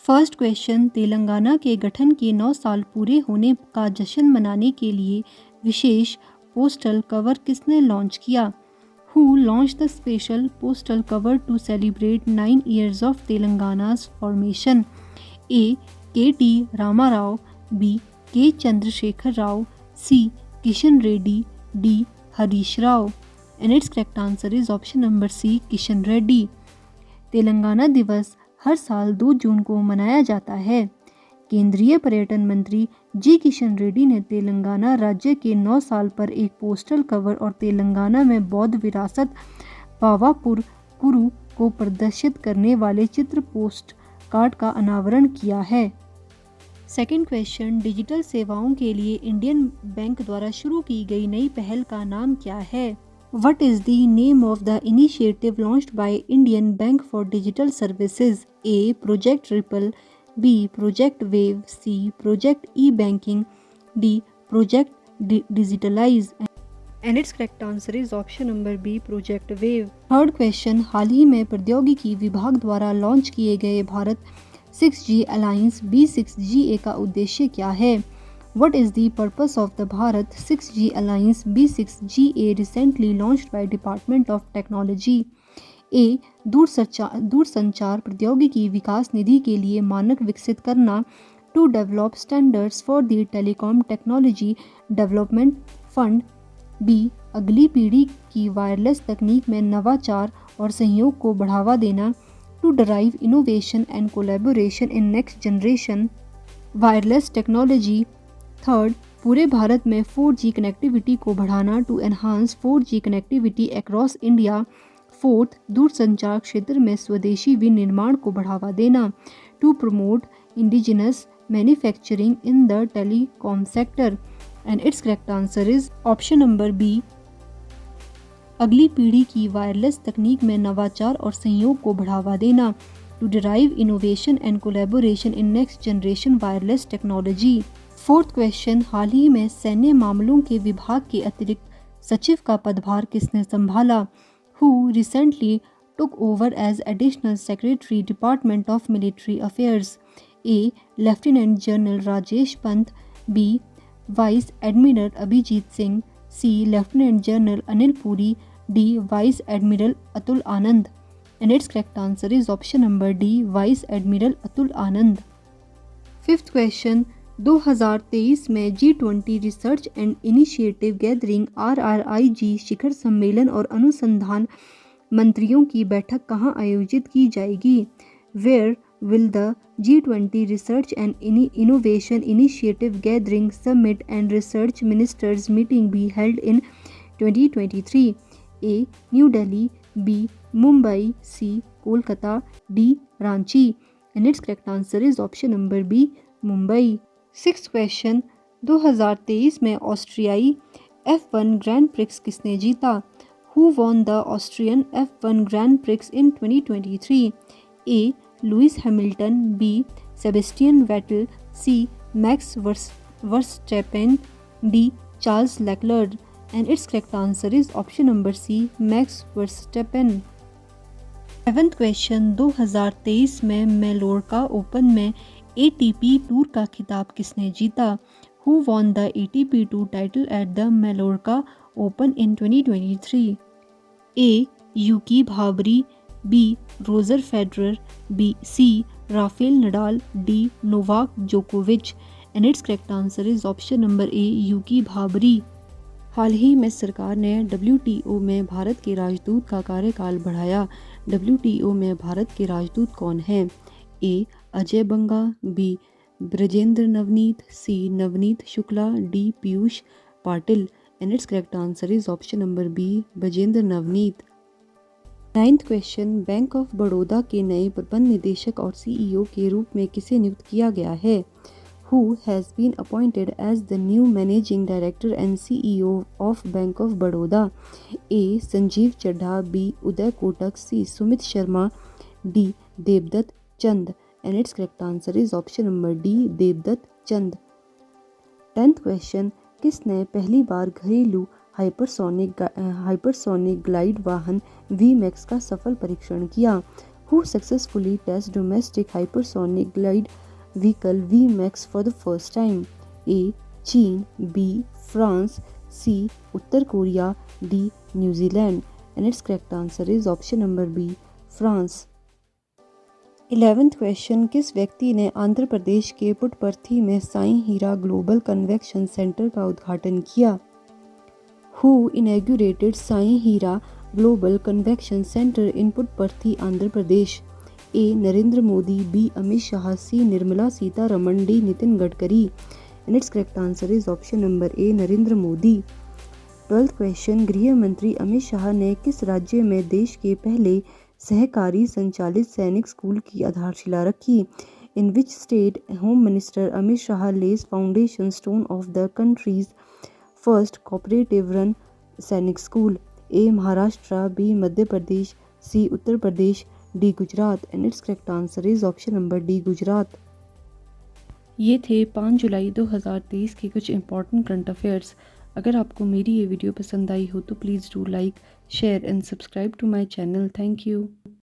First question, Telangana के गठन के 9 साल पूरे होने का जश्न मनाने के लिए विशेष पोस्टल कवर किसने लॉन्च किया? Who launched the special postal cover to celebrate 9 years of Telangana's formation? A. K.T. Ramarao, B. K. Chandrasekhar Rao, C. Kishan Reddy, D. Harish Rao. And its correct answer is option number C. Kishan Reddy. Telangana दिवस हर साल 2 जून को मनाया जाता है। केंद्रीय पर्यटन मंत्री जी किशन रेड्डी ने तेलंगाना राज्य के 9 साल पर एक पोस्टल कवर और तेलंगाना में बौद्ध विरासत पावापुर कुरु को प्रदर्शित करने वाले चित्र पोस्ट कार्ड का अनावरण किया है। सेकंड क्वेश्चन, डिजिटल सेवाओं के लिए इंडियन बैंक द्वारा शुरू की गई नई पहल का नाम क्या है? What is the name of the initiative launched by Indian Bank for Digital Services? A. Project Ripple, B. Project Wave, C. Project E-Banking, D. Project Digitalize. And its correct answer is option number B. Project Wave. Third question, हाल ही में प्रौद्योगिकी विभाग द्वारा launch किए गए Bharat 6G alliance B6GA का उद्देश्य क्या है? What is the purpose of the Bharat 6G Alliance B6GA recently launched by Department of Technology? A. दूरसंचार प्रौद्योगिकी विकास निधि के लिए मानक विकसित करना, to develop standards for the telecom technology development fund. B. अगली पीढ़ी की वायरलेस तकनीक में नवाचार और सहयोग को बढ़ावा देना, to derive innovation and collaboration in next generation wireless technology. Third, पूरे भारत में 4G कनेक्टिविटी को बढ़ाना, to enhance 4G connectivity across India. Fourth, दूरसंचार क्षेत्र में स्वदेशी विनिर्माण को बढ़ावा देना, to promote indigenous manufacturing in the telecom sector. And it's correct answer is option number B. अगली पीढ़ी की वायरलेस तकनीक में नवाचार और सहयोग को बढ़ावा देना, to derive innovation and collaboration in next generation wireless technology. Fourth question, हाल ही में सैन्य मामलों के विभाग के अतिरिक्त सचिव का पदभार किसने संभाला? Who recently took over as additional secretary department of military affairs? A. Lieutenant general Rajesh Pant, B. Vice admiral Abhijit Singh, C. Lieutenant general Anil Puri, D. Vice admiral Atul Anand. And it's correct answer is option number D, vice admiral Atul Anand. Fifth question, 2023 में G20 research and initiative gathering RRIG शिखर सम्मेलन और अनुसंधान मंत्रियों की बैठक कहाँ आयोजित की जाएगी? Where will the G20 research and innovation initiative gathering summit and research ministers meeting be held in 2023? A. New Delhi, B. Mumbai, C. Kolkata, D. Ranchi. And it's correct answer is option number B, Mumbai. Sixth question, 2023 में ऑस्ट्रियाई F1 grand prix किसने जीता? Who won the Austrian F1 grand prix in 2023? A. Lewis Hamilton, B. Sebastian Vettel, C. Max Verstappen, D. Charles लेक्लर्ड। And it's correct answer is option number C, Max Verstappen. Seventh question, 2023 में Mallorca Open में ATP tour का खिताब किसने जीता? Who won the ATP tour title at the Mallorca Open in 2023? A. Yuki Bhambri, B. Roger Federer, B. C. Rafael Nadal, D. Novak जोकोविच। And it's correct answer is option number A, Yuki Bhambri. हाल ही में सरकार ने WTO में भारत के राजदूत का कार्यकाल बढ़ाया। WTO में भारत के राजदूत कौन हैं? A. Ajay Banga, B. Brajendra Navneet, C. Navneet Shukla, D. Piyush Patil. And it's correct answer is option number B, Brajendra Navneet. Ninth question, bank of Baroda के नए प्रबंध निदेशक और CEO के रूप में किसे नियुक्त किया गया है? Who has been appointed as the new managing director and CEO of Bank of Baroda? A. Sanjeev Chadha, B. Uday Kotak, C. Sumit Sharma, D. Devdatt Chand. And it's correct answer is option number D, Devdatt Chand. 10th question, किसने पहली बार घरेलू हाइपरसोनिक ग्लाइड वाहन VMAX का सफल परीक्षण किया? Who successfully test domestic hypersonic glide vehicle VMAX for the first time? A. China, B. France, C. Uttar Korea, D. New Zealand. And its correct answer is option number B, France. 11th question, किस व्यक्ति ने आंध्र प्रदेश के पुट्टपर्थी में साईं हीरा global convention centre का उद्घाटन किया? Who inaugurated Sai Hira Global Convention Center in Puttaparthi, Andhra Pradesh? A. Narendra Modi, B. Amit Shah, C. Nirmala Sitharaman, D. Nitin Gadkari. And its correct answer is option number A, Narendra Modi. 12th question, गृह मंत्री अमित शाह ने किस राज्य में देश के पहले सहकारी संचालित सैनिक स्कूल की आधारशिला रखी? In which state Home Minister Amit Shah lays foundation stone of the country's first cooperative run सैनिक school? A. Maharashtra, B. Madhya Pradesh, C. Uttar Pradesh, D. Gujarat. And it's correct answer is option number D, Gujarat. ये थे 5 जुलाई 2023 के कुछ इंपॉर्टेंट करंट अफेयर्स. अगर आपको मेरी ये video पसंद आई हो तो please do like, share and subscribe to my channel. Thank you.